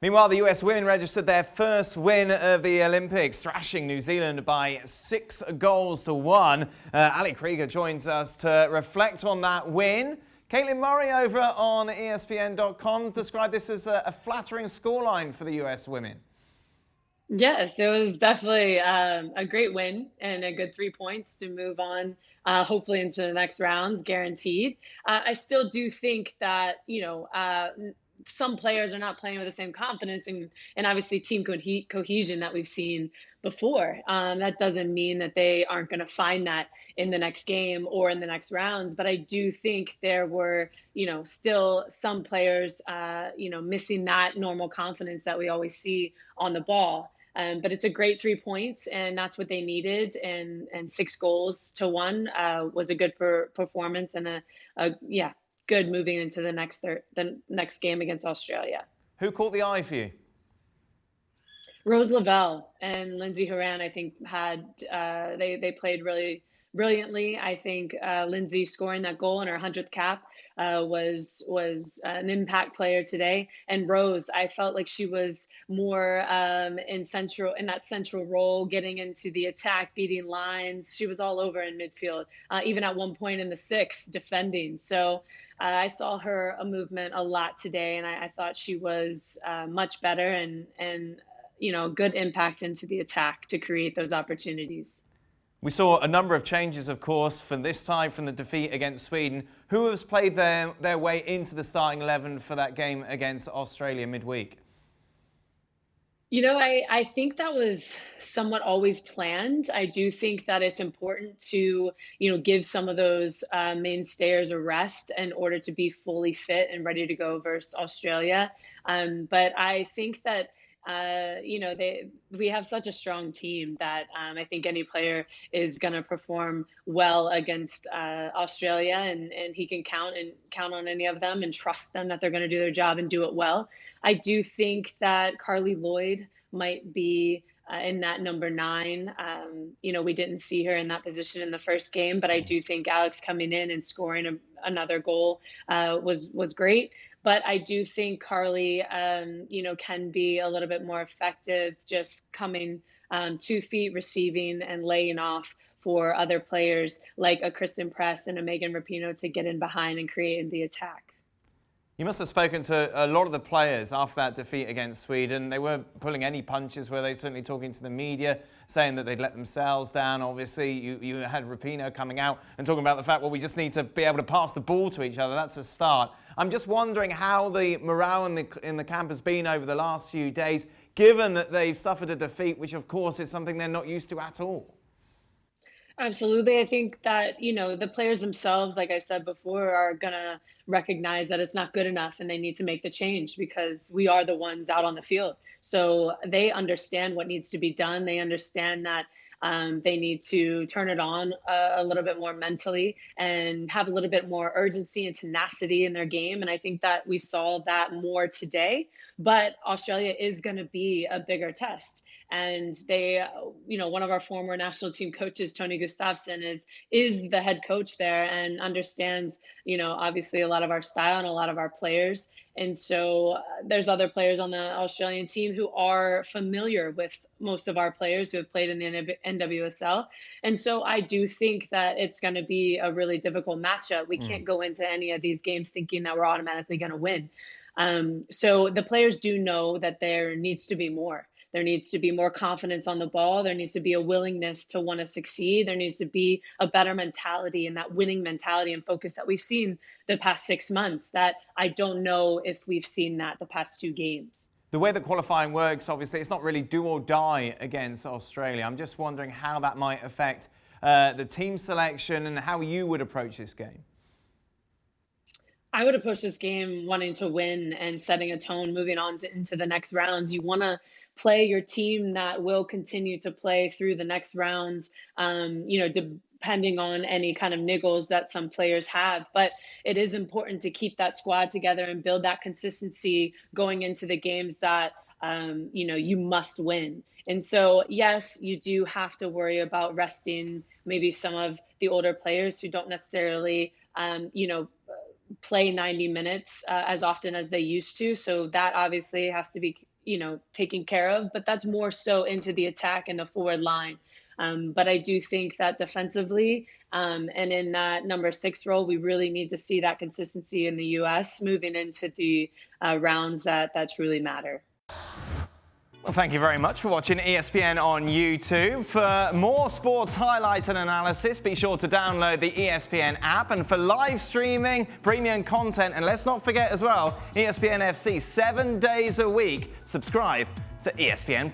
Meanwhile, the US women registered their first win of the Olympics, thrashing New Zealand by 6-1. Ali Krieger joins us to reflect on that win. Caitlin Murray over on ESPN.com described this as a flattering scoreline for the US women. Yes, it was definitely a great win and a good 3 points to move on, hopefully into the next rounds, guaranteed. I still do think that, some players are not playing with the same confidence and obviously team cohesion that we've seen before. That doesn't mean that they aren't going to find that in the next game or in the next rounds. But I do think there were, still some players, missing that normal confidence that we always see on the ball. But it's a great 3 points, and that's what they needed. And 6 goals to 1 was a good performance and yeah, good moving into the next game against Australia. Who caught the eye for you? Rose Lavelle and Lindsay Horan, I think, had they played really brilliantly. I think Lindsay scoring that goal in her 100th cap was an impact player today. And Rose, I felt like she was more in that central role, getting into the attack, beating lines. She was all over in midfield, even at one point in the sixth, defending. So. I saw her a movement a lot today, and I thought she was much better and good impact into the attack to create those opportunities. We saw a number of changes, of course, from this side, from the defeat against Sweden. Who has played their way into the starting 11 for that game against Australia midweek? I think that was somewhat always planned. I do think that it's important to, give some of those mainstays a rest in order to be fully fit and ready to go versus Australia. But I think that we have such a strong team that I think any player is going to perform well against Australia, and he can count on any of them and trust them that they're going to do their job and do it well. I do think that Carly Lloyd might be in that number 9. We didn't see her in that position in the first game, but I do think Alex coming in and scoring another goal was great. But I do think Carly, can be a little bit more effective just coming 2 feet, receiving and laying off for other players like a Kristen Press and a Megan Rapinoe to get in behind and create in the attack. You must have spoken to a lot of the players after that defeat against Sweden. They weren't pulling any punches, were they? Certainly talking to the media, saying that they'd let themselves down. Obviously, you had Rapinoe coming out and talking about the fact, well, we just need to be able to pass the ball to each other. That's a start. I'm just wondering how the morale in the camp has been over the last few days, given that they've suffered a defeat, which, of course, is something they're not used to at all. Absolutely. I think that, the players themselves, like I said before, are going to recognize that it's not good enough and they need to make the change because we are the ones out on the field. So they understand what needs to be done. They understand that they need to turn it on a little bit more mentally and have a little bit more urgency and tenacity in their game. And I think that we saw that more today. But Australia is going to be a bigger test. And they, one of our former national team coaches, Tony Gustafsson, is the head coach there and understands, obviously a lot of our style and a lot of our players. And so there's other players on the Australian team who are familiar with most of our players who have played in the NWSL. And so I do think that it's going to be a really difficult matchup. We can't go into any of these games thinking that we're automatically going to win. So the players do know that there needs to be more. There needs to be more confidence on the ball. There needs to be a willingness to want to succeed. There needs to be a better mentality and that winning mentality and focus that we've seen the past 6 months that I don't know if we've seen that the past 2 games. The way that qualifying works, obviously, it's not really do or die against Australia. I'm just wondering how that might affect the team selection and how you would approach this game. I would approach this game wanting to win and setting a tone moving on into the next rounds. You want to play your team that will continue to play through the next rounds, depending on any kind of niggles that some players have. But it is important to keep that squad together and build that consistency going into the games that, you must win. And so, yes, you do have to worry about resting maybe some of the older players who don't necessarily, play 90 minutes as often as they used to. So that obviously has to be taken care of, but that's more so into the attack and the forward line. But I do think that defensively, and in that number 6 role, we really need to see that consistency in the U.S. moving into the rounds that truly matter. Well, thank you very much for watching ESPN on YouTube. For more sports highlights and analysis, be sure to download the ESPN app. And for live streaming, premium content, and let's not forget as well, ESPN FC 7 days a week. Subscribe to ESPN+.